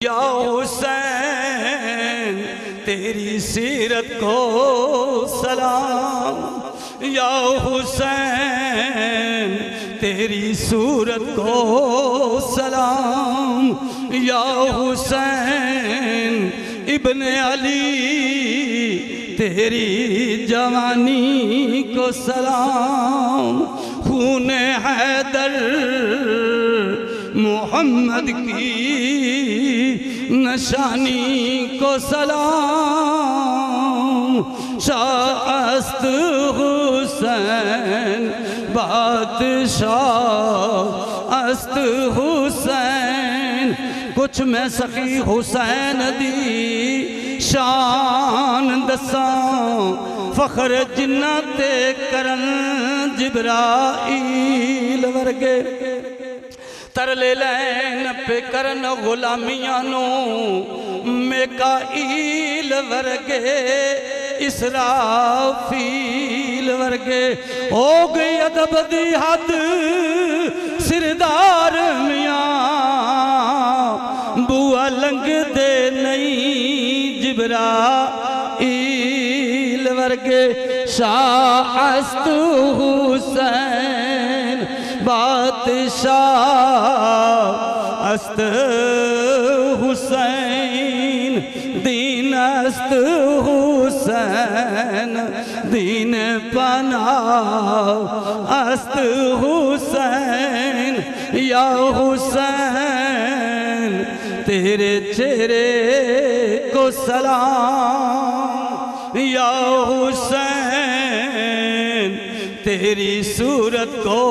या हुसैन तेरी सीरत को सलाम, या हुसैन तेरी सूरत को सलाम, या हुसैन इब्ने अली तेरी जवानी को सलाम। खून हैदर मोहम्मद की निशानी को सलाम। शाअस्त हुसैन बादशाह अस्त हुसैन, कुछ मैं सखी हुसैन दी शान दसां, फखर जिन्ना ते करन जिब्राईल वर्गे, तरले लैन पे करन गुलामियां नू मिकाईल वर्गे, इसराफील वर्गे। हो गई अदब दी हद सिरदार मियां, बुआ लंघ दे नहीं जिब्राईल वर्गे। शाअस्त हुसैन बादशाह अस्त हुसैन, दीन अस्त हुसैन दीन पनाह अस्त हुसैन। या हुसैन तेरे चेहरे को सलाम, या हुसैन तेरी सूरत को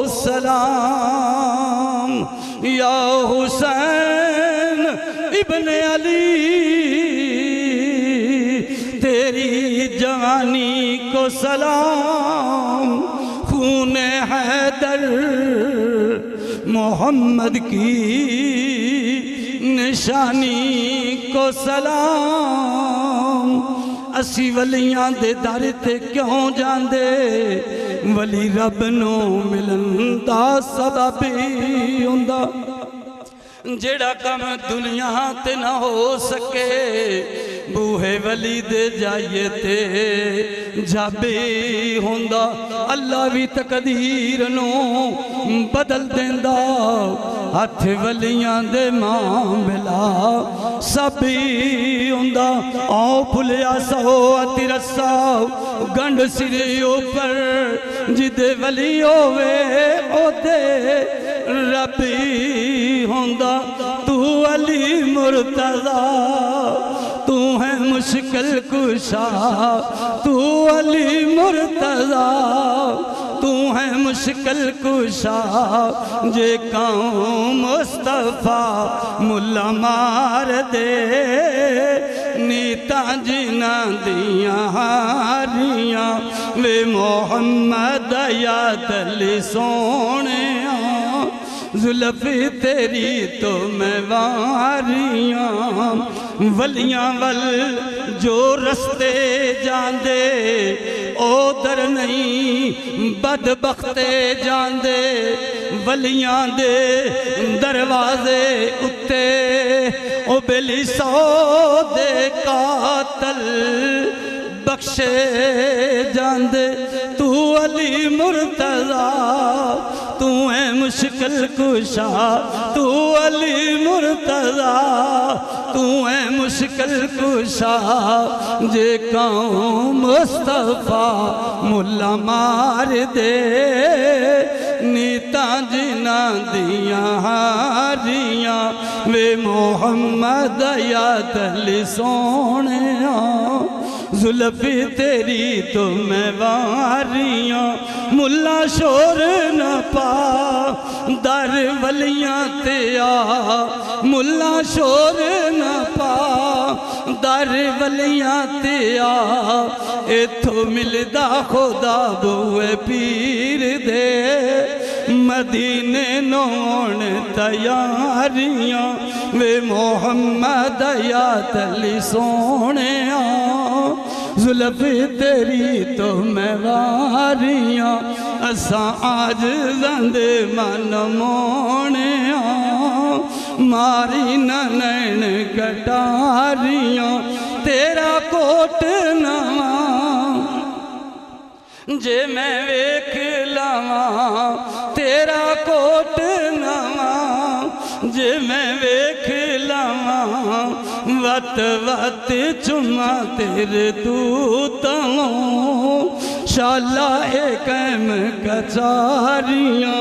सलाम, या हुसैन इब्ने अली तेरी जवानी को सलाम। खून हैदर मोहम्मद की निशानी को सलाम। असी वलियां दे दर ते क्यों जांदे, वली रब नू मिलन दा सबब हुंदा। जेड़ा कम दुनिया ते ना हो सके, बूहे वली दे जाइए ते जाबे हुंदा। अल्लाह भी तकदीर नू बदल देंदा, हथ वलियां दे मामला सब हुंदा। आओ भुलिया सो तिरसा गंढ सिरे ऊपर, जिदे वली होवे ओदे रबी हुंदा। तू अली मुर्तज़ा तू है मुश्किल कुशा, तू अली मुर्तज़ा तू है मुश्किल कुशा। जे कौम मुस्तफा मुल्ला मार दे, नीता जिना दिया हारियां वे मोहम्मद याद अली सोने। जुल्फ़ी तेरी तो मैं वारियां, वलियां वल जो रस्ते जांदे ओदर नहीं बदबख्ते जांदे। वलियां दे दरवाजे उत्ते ओ बेली सौ दे कातल बख्शे जांदे। तू अली मुर्तज़ा तू है मुश्किल कुशा, तू अली मुर्तज़ा तू है मुश्किल कुशा। जे कौम मुस्तफा मुल्ला मार दे, नीता जिना दिया हारियां वे मोहम्मद याद अली सोने। जुल्फ़ी तेरी तो मैं वारियां, मुल्ला शोर न पा दर वलियां ते आ, मुल्ला शोर न पा दर वलियां ते आ। इथों मिलदा खुदा बुए पीर दे, मदीने नौन तैयारियां वे मोहम्मद याद अली सोने। जुल्फ़ी तेरी तो मैं वारियां, असा आज जंदे मन मोने। मारी नैन कटारियों तेरा कोट नवा जे मैं वेख लवां तेरा कोट नवा जे मैं वेख लवां वत वत चुमा तेरे दूतों शाला कैम कचारियां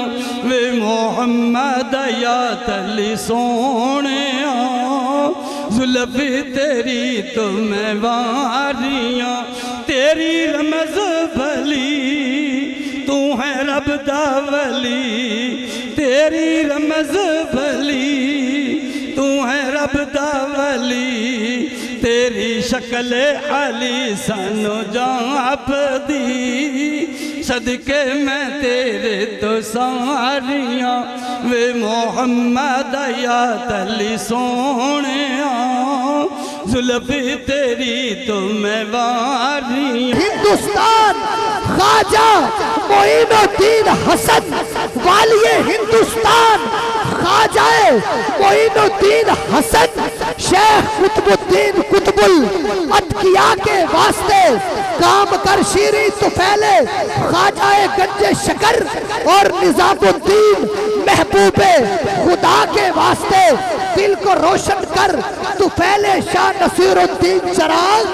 वे मोहम्मद या तली सोने जुल्फी तेरी तो मैं वारियां तेरी रमज भली तू है रब दा वली तेरी रमज भली तू है रब दा वली तेरी शक्ल अली सानो जाप दी सदके मैं तेरे तो सारियां वे मोहम्मद या तली सोने जुल्फी तेरी तो मैं वारियां। हिंदुस्तान ख्वाजा मोइनुद्दीन हसन वालिए हिंदुस्तान ख्वाजाए मोइनुद्दीन हसन शेख कुतुबुद्दीन कुतुबुल अतकिया के वास्ते काम कर शीरी तो पहले ख्वाजाए गंजे शकर और निजामुद्दीन महबूबे खुदा के वास्ते दिल को रोशन कर तू पहले शाह नसीरुद्दीन चराग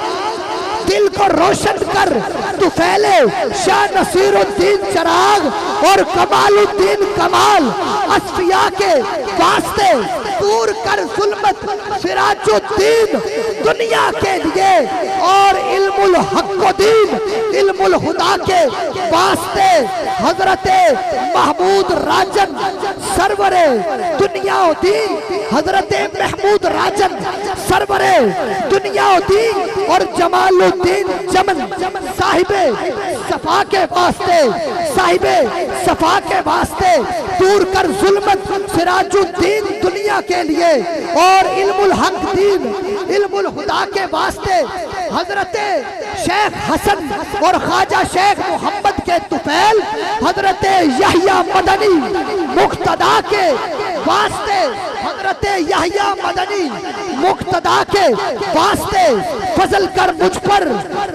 दिल को रोशन कर तू पहले शाह नसीरुद्दीन चराग और कमालुद्दीन कमाल असफिया के वास्ते दूर कर जुल्मत सिराजुद्दीन दुनिया के लिए और इल्मुल हक़्क़ुद्दीन इल्मुल हुदा के वास्ते हजरते महमूद राजन सरवरे दुनियाउद्दीन हजरते महमूद राजन सरवरे दुनियाउद्दीन और जमालुद्दीन जमन साहिबे सफा के वास्ते साहिबे सफा के वास्ते दूर कर जुल्मत सिराजुद्दीन दुनिया के लिए और इल्मुल हक दीन इल्मुल हुदा के वास्ते हजरते शेख हसन और ख्वाजा शेख मोहम्मद के तुफैल हजरते यहया मदनी मुक्तदा के वास्ते हजरते यहया मदनी मुक्तदा के वास्ते फजल कर मुझ पर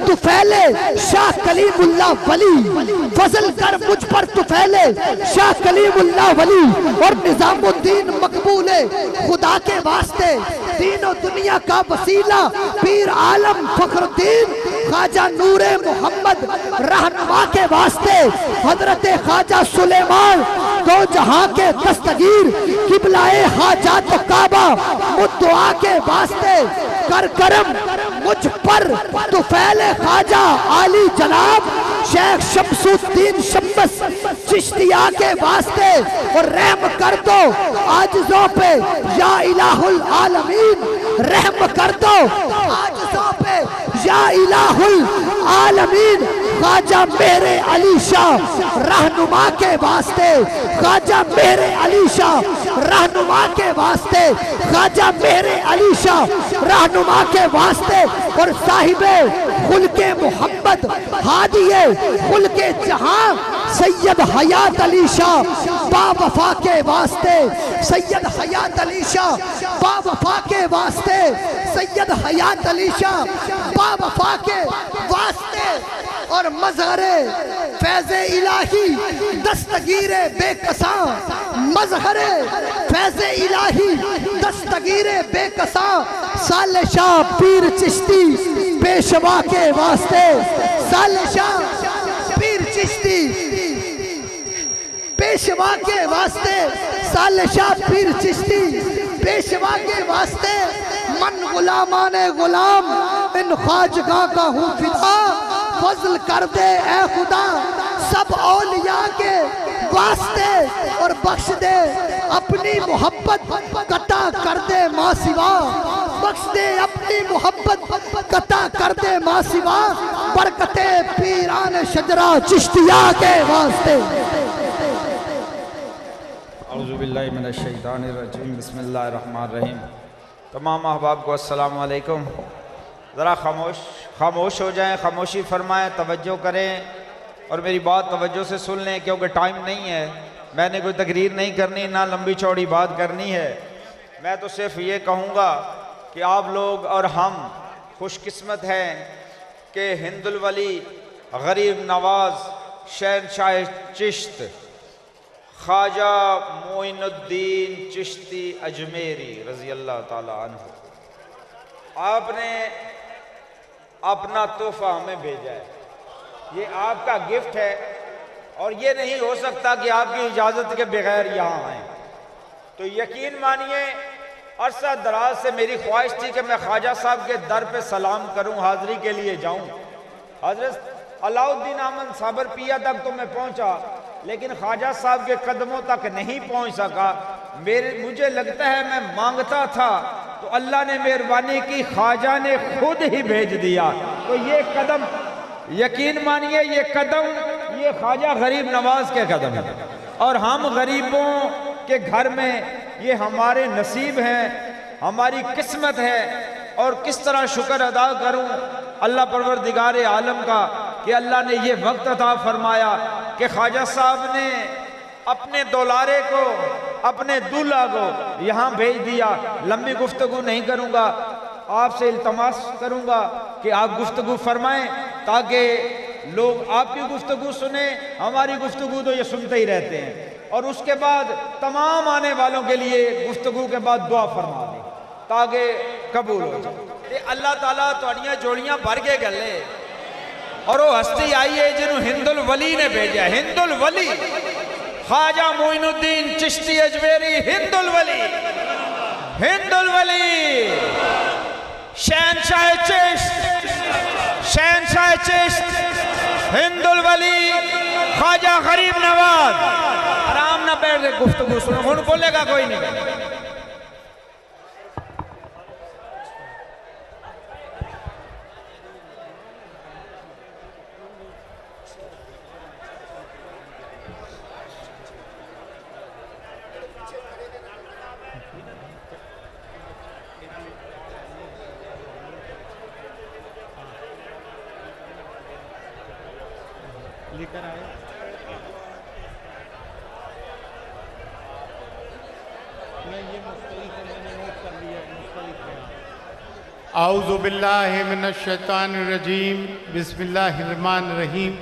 तू फैले शाह कलीमुल्लाह वली फजल कर मुझ पर तू फैले शाह कलीमुल्लाह वली और निजामुद्दीन मकबूले खुदा के वास्ते तीनों दुनिया का वसीला पीर आलम फखरुद्दीन ख्वाजा नूरे मोहम्मद रहनुमा के वास्ते हजरते ख्वाजा सुलेमान दो जहां के दस्तगीर किबलाए हाजात काबा मुद्दुआ के वास्ते कर करम मुझ पर तो फैले ख्वाजा आली जनाब शेख शमसुद्दीन शम्स चिश्तिया के वास्ते और रहम कर दो आजिज़ों पे या इलाहुल आलमीन रहम कर दो आजिज़ों पे या इलाहुल आलमीन ख्वाजा मेरे अली शाह रहनुमा के वास्ते ख्वाजा मेरे अली शाह रहनुमा के वास्ते ख्वाजा मेरे अली शाह रहनुमा के वास्ते और साहिबे खुल्के मोहम्मद हादिये खुल्के जहां सैयद हयात अली शाह बावफा के वास्ते सैयद हयात अली शाह बावफा के वास्ते सैयद हयात अली शाह बावफा के वास्ते और मजहरे फैज़े इलाही दस्तगीरे बेकसा मजहरे फैज़े इलाही दस्तगीरे बेकसा साले शाह पीर चिश्ती पेशवा के वास्ते साले शाह पीर चिश्ती पेशवा के वास्ते साले शाह पीर चिश्ती पेशवा के वास्ते मन गुलामाने गुलाम इन ख्वाजगा का हूँ फिदा फजल कर दे ए खुदा सब औलिया के वास्ते और बख्श दे अपनी मोहब्बत कता कर दे माँ सिवा बख्श दे अपनी मोहब्बत कता कर दे माँ सिवा बरकते पीरान शजरा चिश्तिया के वास्ते। औज़ुबिल्लाहि मिनश्शैतानिर्रजीम बिस्मिल्लाहिर्रहमानिर्रहीम। तमाम अहबाब को अस्सलाम वालेकुम। ज़रा खामोश हो जाएं, खामोशी फरमाएं, तवज्जो करें और मेरी बात तवज्जो से सुन लें क्योंकि टाइम नहीं है। मैंने कोई तकरीर नहीं करनी, ना लंबी चौड़ी बात करनी है। मैं तो सिर्फ ये कहूँगा कि आप लोग और हम खुशकिस्मत हैं कि हिंदुल वली गरीब नवाज शहनशाह चिश्त ख्वाजा मोइनुद्दीन चिश्ती अजमेरी रज़ी अल्लाह ताला अन्हु, आपने अपना तोहफा हमें भेजा है। ये आपका गिफ्ट है और ये नहीं हो सकता कि आपकी इजाज़त के बगैर यहाँ आए। तो यकीन मानिए अरसा दराज से मेरी ख्वाहिश थी कि मैं ख्वाजा साहब के दर पे सलाम करूं, हाज़री के लिए जाऊं। हज़रत अलाउद्दीन अहमद साबर पिया तक तो मैं पहुंचा, लेकिन ख्वाजा साहब के कदमों तक नहीं पहुंच सका। मुझे लगता है मैं मांगता था तो अल्लाह ने मेहरबानी की, ख्वाजा ने खुद ही भेज दिया। तो ये कदम यकीन मानिए, ये कदम ये ख्वाजा गरीब नवाज के कदम है और हम गरीबों के घर में ये हमारे नसीब हैं, हमारी किस्मत है। और किस तरह शुक्र अदा करूं अल्लाह परवरदिगार आलम का कि अल्लाह ने ये वक्त अता फरमाया कि ख्वाजा साहब ने अपने दुलारे को, अपने दूल्हा को यहाँ भेज दिया। लंबी गुफ्तगू नहीं करूँगा, आपसे इल्तमास करूँगा कि आप गुफ्तगू फरमाएं ताकि लोग आपकी गुफ्तगू सुने। हमारी गुफ्तगू तो ये सुनते ही रहते हैं। और उसके बाद तमाम आने वालों के लिए गुफ्तगू के बाद दुआ फरमा दें ताकि कबूल हो जाए। अल्लाह ताला तुहाड़ियां जोड़ियां भर के गले और वो हस्ती आई है जिन्हों हिंदुल वली ने भेजा। हिंदुल वली ख्वाजा मोइनुद्दीन चिश्ती अजमेरी, हिंदुल वली, हिंदुल वली शहनशाह चिश्त, शहनशाह चिश्त, हिंदुल वली ख्वाजा गरीब नवाज। आराम ना बैठ के गुफ्तगू सुनो, हुन बोलेगा कोई नहीं। लेकर आए ये मुख्तलिफ मैंने नोट कर लिया, मुख्तलिफ है। आऊज़ु बिल्लाहि मिनश शैतानिर रजीम, बिस्मिल्लाहिर रहमानिर रहीम।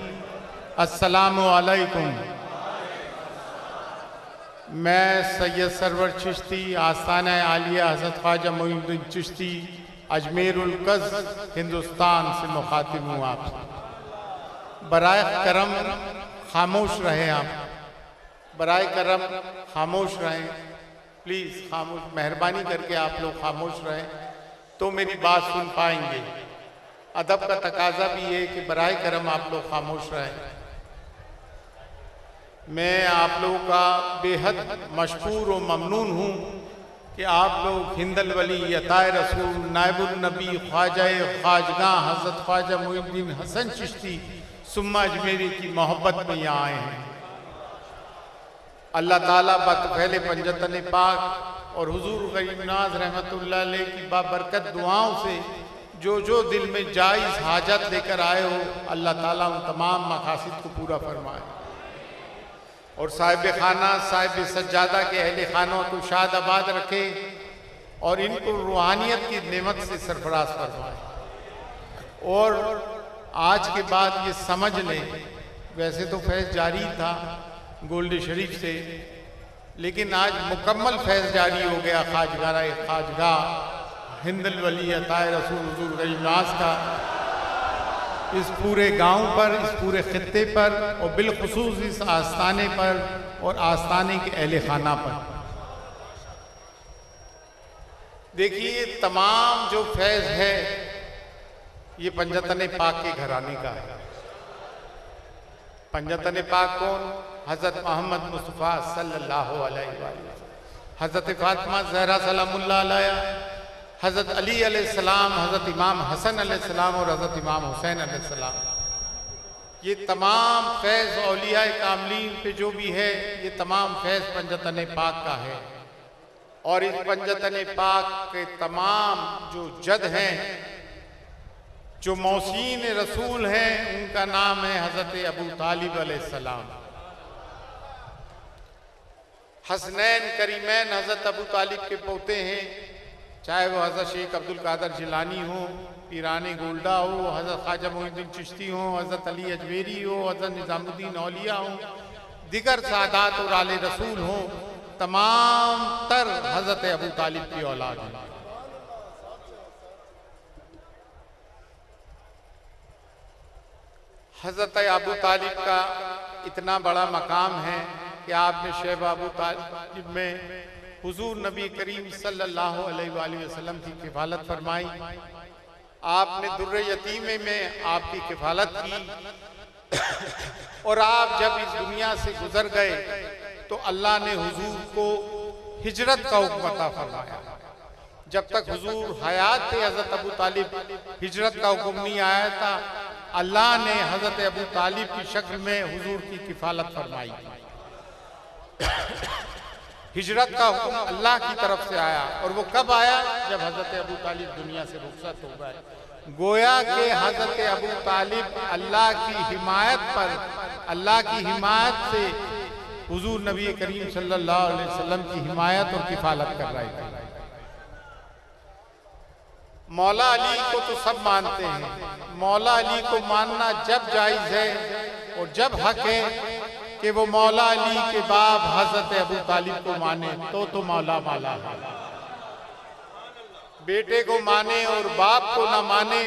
अस्सलामु अलैकुम। मैं सैयद सरवर चिश्ती आस्ताना आलिया हज़रत ख्वाजा मोइनुद्दीन चिश्ती अजमेरुल कज़ हिंदुस्तान से मुखातिब हूँ आपसे। बराए करम खामोश रहें, आप बराए करम खामोश रहें, प्लीज़ खामोश, मेहरबानी करके आप लोग खामोश रहें तो मेरी बात सुन पाएंगे। अदब का तकाजा भी है कि बराए करम आप लोग खामोश रहें। मैं आप लोगों का बेहद मशकूर और ममनून हूँ कि आप लोग हिंदुल वली अताए रसूल नायबुल नबी ख्वाजा ख्वाजगां हज़रत ख्वाजा मोइनुद्दीन हसन चिश्ती सुम्मा अजमेरी की मोहब्बत में यहाँ आए हैं। अल्लाह ताला बतफ़ैल पंजतन पाक और हुजूर गरीब नाज रहमतुल्लाह अलैह की बाबरकत दुआओं से जो दिल में जायज़ हाजत लेकर आए हो, अल्लाह ताला उन तमाम मकासिद को पूरा फरमाए और साहिब खाना साहिब सज्जादा के अहले खानों को शाद आबाद रखे और इनको रूहानियत की नेमत से सरफराज फरमाए। और आज के बाद ये समझ लें, वैसे तो फैज़ जारी था गोल्ड शरीफ से, लेकिन आज मुकम्मल फैज़ जारी हो गया ख्वाजगाह हिंदुल वली अताए रसूल हुजूर गरीब नाज का इस पूरे गांव पर, इस पूरे खित्ते पर और बिलखुसूस इस आस्थाने पर और आस्थाने के अहले खाना पर। देखिए तमाम जो फैज़ है ये पंजतन पाक के घराने का है। पंजतन पाक कौन? हज़रत मोहम्मद मुस्तफ़ा सल्लल्लाहु अलैहि वसल्लम, हज़रत फ़ातिमा ज़हरा सलामुल्लाह अलैहा, हज़रत अली अलैहिस्सलाम, हज़रत इमाम हसन अलैहिस्सलाम और हज़रत इमाम हुसैन अलैहिस्सलाम। ये तमाम फैज़ औलिया कामलीन पे जो भी है ये तमाम फैज़ पंजतन पाक का है। और इस पंजतन पाक के तमाम जो जद हैं, जो मौसीन रसूल हैं, उनका नाम है हज़रत अबू तालिब अलैहिस्सलाम। हसनैन करीमैन हज़रत अबू तालिब के पोते हैं, चाहे वो हज़रत शेख अब्दुल कादर जिलानी हो, पीराने गोल्डा हो, हज़रत ख्वाजा मोइनुद्दीन चिश्ती हो, हज़रत अली अजमेरी हो, हज़रत निज़ामुद्दीन औलिया हो, दिगर सादात और आले रसूल हो, तमाम तर हज़रत अबू तालिब की औलाद हैं। हज़रत अबू तालिब का इतना बड़ा मकाम है कि आपने शैब अबू तालिब में हुजूर नबी करीम सल्लल्लाहु अलैहि वसल्लम की किफ़ालत फरमाई। आपने दुर्र यतीमे में आपकी किफ़ालत की और आप जब इस दुनिया से गुजर गए तो अल्लाह ने हुजूर को हिजरत का हुक्म अता फरमाया। जब तक हुजूर हयात थे हज़रत अबू तालिब हिजरत का हुक्म नहीं आया था। अल्लाह ने हज़रत अबू तालिब की शक्ल में हुजूर की किफ़ालत फरमाई। हिजरत का हुक्म अल्लाह की तरफ से आया और वो कब आया? जब हज़रत अबू तालिब दुनिया से रुखसत हो गए। गोया के हज़रत अबू तालिब अल्लाह की हिमायत पर, अल्लाह की हिमायत से हुजूर नबी करीम सल्लल्लाहु अलैहि वसल्लम की हिमायत और किफ़ालत कर रहे थे। मौला अली को तो सब मानते हैं, मौला अली को मानना जब जायज़ है और जब हक है कि वो मौला अली के बाप हज़रत अबू तालिब को माने तो मौला माला है। बेटे को माने और बाप को ना माने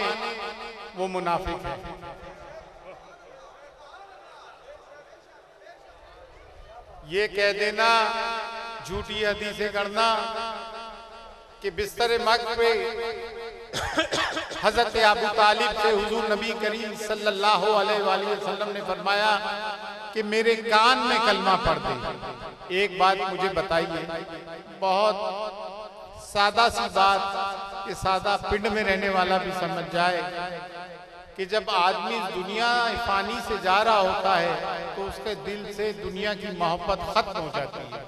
वो मुनाफिक है। ये कह देना, झूठी हदीसें करना कि बिस्तर मर्ग पे हज़रत अबू तालिब से हुजूर नबी करीम सल्लल्लाहु अलैहि वसल्लम ने फरमाया कि मेरे कान में कलमा पढ़ दे। एक बात मुझे बताइए, बहुत सादा सी बात, कि सादा पिंड में रहने वाला भी समझ जाए कि जब आदमी दुनिया फानी से जा रहा होता है तो उसके दिल से दुनिया की मोहब्बत खत्म हो जाती है,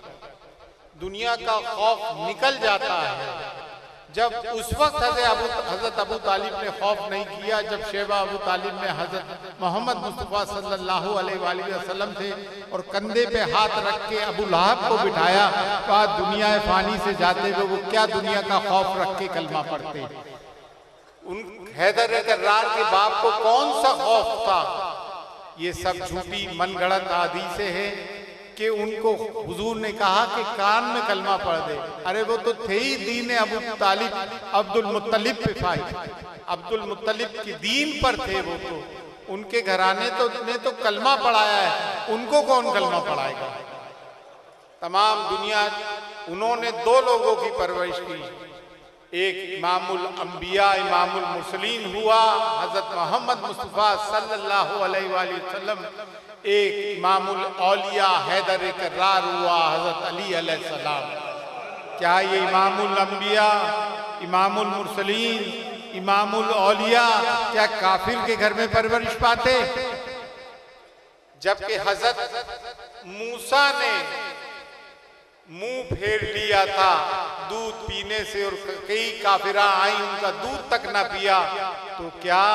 दुनिया का खौफ निकल जाता है। जब उस वक्त हज़रत अबू तालिब ने खौफ नहीं किया, जब शेबा अबू तालिब ने हज़रत मोहम्मद मुस्तफ़ा सल्लल्लाहु अलैहि वसल्लम थे और कंधे पे हाथ रख के अबू लहब को बिठाया, कहा दुनिया फानी से जाते हुए वो क्या दुनिया का खौफ रख के कलमा पढ़ते। उन हैदर कर्रार के बाप को कौन सा खौफ था? ये सब झूठी मनगढ़ंत हदीसें हैं कि उनको हुजूर ने कहा कि कान में कलमा पढ़ दे। अरे वो तो थे ही दीन अबू तालिब अब्दुल मुत्तलिब पे फाई, अब्दुल मुत्तलिब की दीन पर थे वो, तो उनके घराने ने तो कलमा पढ़ाया है, उनको कौन कलमा पढ़ाएगा? तमाम दुनिया, उन्होंने दो लोगों की परवरिश की, एक इमामुल अंबिया इमामुल मुरसलीन हुआ हज़रत मोहम्मद मुस्तफ़ा सल्लल्लाहु अलैहि वसल्लम, एक इमामुल औलिया हैदर कर्रार हुआ हज़रत अली अलैहिस्सलाम। क्या ये इमामुल अंबिया इमामुल मुरसलीन इमामुल औलिया क्या काफिर के घर में परवरिश पाते? जबकि हज़रत मूसा ने मुंह फेर लिया था दूध पीने से और कई काफिरा आई उनका दूध तक ना पिया, तो क्या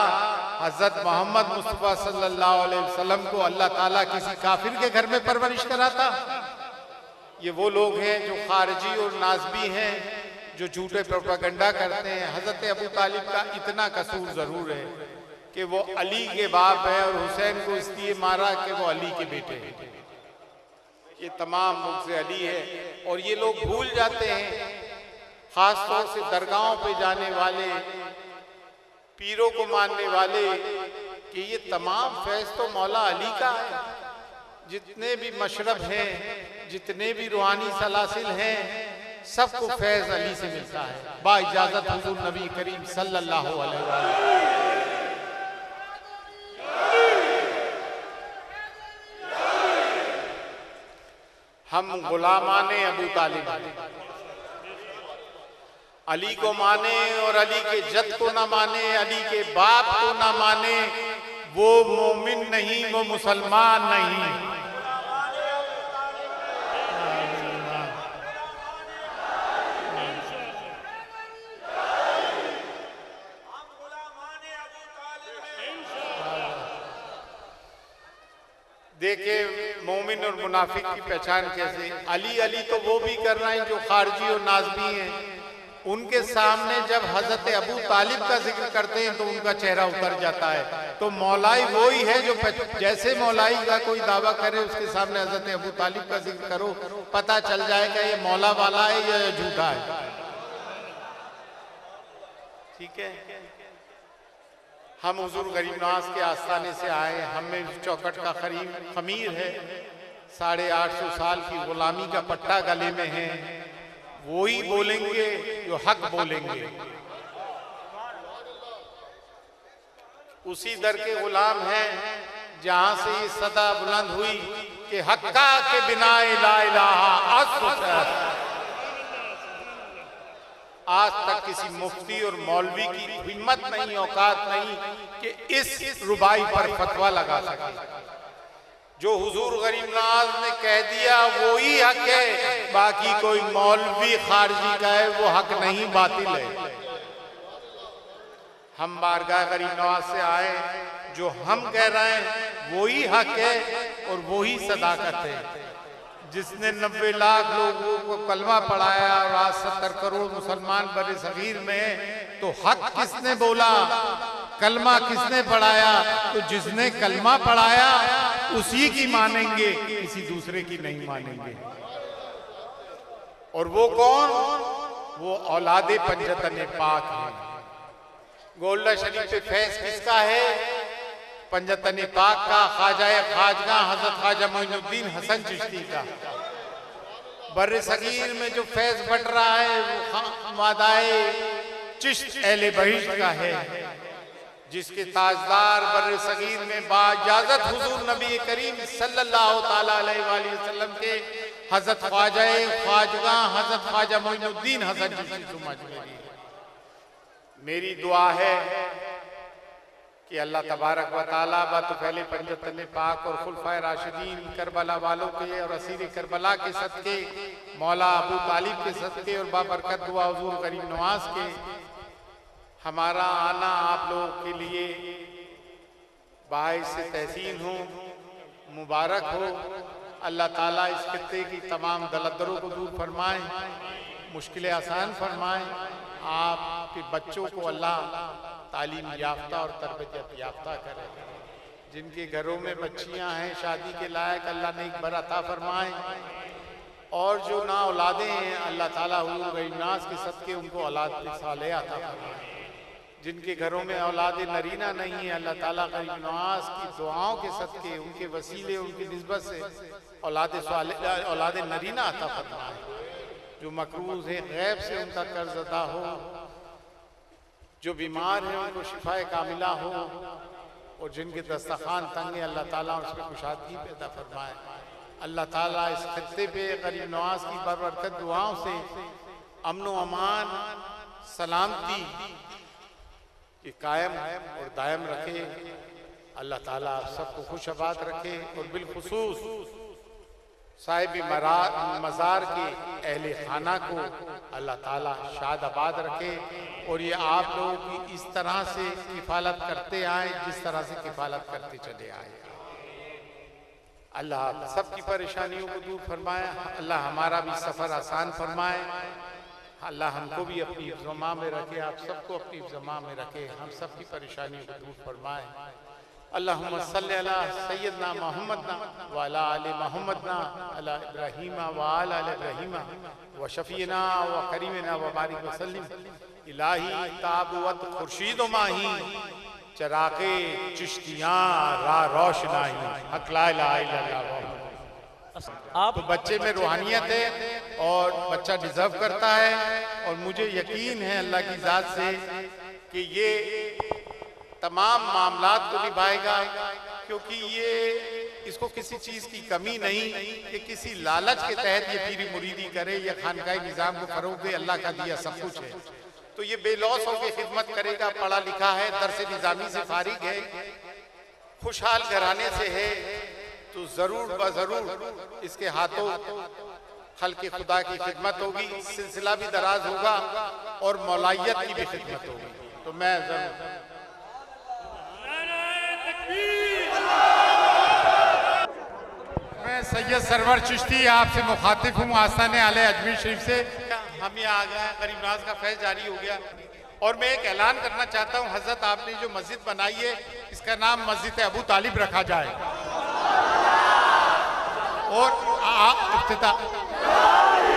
हज़रत मोहम्मद मुस्तफ़ा सल्लल्लाहु अलैहि वसल्लम को अल्लाह ताला किसी काफिर के घर में परवरिश कराता? ये वो लोग हैं जो खारजी और नाज़बी हैं, जो झूठे प्रोपेगेंडा करते हैं। हज़रत अबू तालिब का इतना कसूर ज़रूर है कि वो अली के बाप है और हुसैन को इसलिए मारा कि वो अली के बेटे हैं। ये तमाम मुल्क से अली है और ये लोग भूल जाते हैं, खास तौर से दरगाहों पे जाने वाले, पीरों को मानने वाले, कि ये तमाम फैज़ तो मौला अली का है। जितने भी मशरब हैं, जितने भी रूहानी सलासिल हैं, सबको फैज़ अली से मिलता है बा इजाज़त हुज़ूर नबी करीम सल्लल्लाहु अलैहि वसल्लम। हम गुलामाने अबू तालिब, अली को माने और अली के जद को ना माने, अली के बाप को ना माने, वो मोमिन नहीं, वो मुसलमान नहीं। देखे मोमिन मोमिन और मुनाफिक की पहचान कैसे? अली अली तो वो भी कर रहे हैं जो खारजी और नाज़बी हैं। उनके सामने जब हजरत अबू तालिब का जिक्र करते हैं तो उनका चेहरा उतर जाता है। तो मौलाई वही है जो जैसे मौलाई का कोई दावा करे उसके सामने हजरत अबू तालिब का जिक्र करो, पता चल जाएगा ये मौला वाला है या झूठा है। ठीक है, हम हुजूर गरीब नवाज के आस्थाने से आए, हमें चौखट का खमीर है, 850 साल की गुलामी का पट्टा गले में है। वही बोलेंगे जो हक बोलेंगे, उसी दर के गुलाम हैं जहां से ये सदा बुलंद हुई कि हक्का के बिना ला इलाहा। आज तक किसी मुफ्ती और मौलवी की हिम्मत नहीं, औकात नहीं कि इस रुबाई पर फतवा लगा सके। जो हुजूर गरीब नवाज ने कह दिया वो ही हक है, बाकी कोई मौलवी खारजी का है वो हक नहीं, बातिल है। हम बारगाह गरीब नवाज से आए, जो हम कह रहे हैं वो ही हक है और वो ही सदाकत है। जिसने 90 लाख लोगों को कलमा पढ़ाया और आज 70 करोड़ मुसलमान बड़े सगीर में, तो हक किसने बोला, कलमा किसने पढ़ाया? तो जिसने कलमा पढ़ाया उसी की मानेंगे, किसी दूसरे की नहीं मानेंगे। और वो कौन? वो औलादे पंजतन पाक है। गोल्डा शरीफ पे फैज किसका है? पंजतन पाक का, ख्वाजा खाजगा हजरत ख्वाजा मोइनुद्दीन हसन चिश्ती का। बर्रे सगीर में जो फैज बट रहा है वो मादाए चिश्त अहले बहिश्त का है, जिसके ताजदार बर्रे सगीर में बाइजाजत हुजूर नबी करीम सल्लल्लाहु ताला अलैहि वसल्लम के हजरत ख्वाजा खाजगा हजरत ख्वाजा मोइनुद्दीन हसन चिश्ती समझ मेरी। मेरी दुआ है कि अल्लाह तबारक व तआला बातुफैले पंजतन पाक और खुलफाए राशिदीन करबला वालों के और असीर करबला के सदके, मौला अबू तालिब के सदके और बाबरकत दुआ हुजूर गरीब नवाज के, हमारा आना आप लोगों के लिए बाइस से तहसीन हो, मुबारक हो। अल्लाह ताला इस खित्ते की तमाम दलदरों को दूर फरमाए, मुश्किलें आसान फरमाए। आपके बच्चों को अल्लाह तालीम याफ्ता और तरबियत याफ्ता करे। जिनके घरों में बच्चियां हैं शादी के लायक, अल्लाह ने एक बर अता फरमाए। और जो ना औलादे हैं, अल्लाह ताला हुजूर गरीब नवाज के सदके उनको औलाद सालेह अता फरमाए। जिनके घरों में औलाद नरीना नहीं है, अल्लाह ताला गरीब नवाज की दुआओं के सदके, उनके वसीले, उनकी निस्बत से औलाद नरीना अता फरमाए। जो मकरूज है गैब से उनका कर्ज अदा हो, जो बीमार है उनको शिफाए कामिला हो, और जिनके दस्तखान तंग है अल्लाह ताला उसमें कुशादगी पैदा फरमाए। अल्लाह ताला इस खित्ते पे गरीब नवाज की बरकत दुआओं से अमन व अमान, सलामती ये कायम और दायम रखे। अल्लाह ताला आप सबको खुश आबाद रखे, और बिलखुसूस साहिब मज़ार के अहले खाना को अल्लाह ताला शाद आबाद रखे। और ये आप लोगों की इस तरह से किफ़ालत करते आए जिस तरह से किफ़ालत करते चले आए। अल्लाह सबकी परेशानियों को दूर फरमाए, अल्लाह हमारा भी सफ़र आसान फरमाए, अल्लाह हमको भी अपनी हिफ्ज़-ओ-मा में रखे, आप सबको अपनी हिफ्ज़-ओ-मा में रखे, हम सबकी परेशानियों को दूर फरमाए। अल्लाहुम्मा सल्ली अला सय्यदना मुहम्मदना व अला आलि मुहम्मदना अला इब्राहीमा व अला इब्राहीमा व शफीना व करीमना व बारिक वसल्लिम। इलाही ताबुवत खुर्शीद माही, चरागे चिश्तियाँ रा रोशनाई, हक ला इलाहा इल्लल्लाह। आप तो बच्चे में रूहानियत है और बच्चा डिजर्व करता है, और मुझे यकीन है अल्लाह की ज़ात से कि ये तमाम मामलात को निभाएगा, क्योंकि ये इसको किसी चीज़ की कमी नहीं कि किसी लालच के तहत ये पीरी मुरीदी करे या खानकाही निज़ाम को फरोग दे। अल्लाह का दिया सब कुछ है, तो ये बेलौस होकर खिदमत करेगा। पढ़ा लिखा है, दरस निज़ामी से फारिग है, खुशहाल घराने से है, तो ज़रूर बज़रूर इसके हाथों खल्क़े खुदा की खिदमत होगी, सिलसिला भी दराज होगा और मौलायत की भी खिदमत होगी। तो मैं ज़रूर मैं सैयद सरवर चिश्ती आपसे मुखातिब हूँ आस्थान आले अजमेर शरीफ से। हम यहाँ आ गए, करीम नाज का फैज़ जारी हो गया और मैं एक ऐलान करना चाहता हूँ, हजरत आपने जो मस्जिद बनाई है इसका नाम मस्जिद अबू तालिब रखा जाए और इफ्तिताह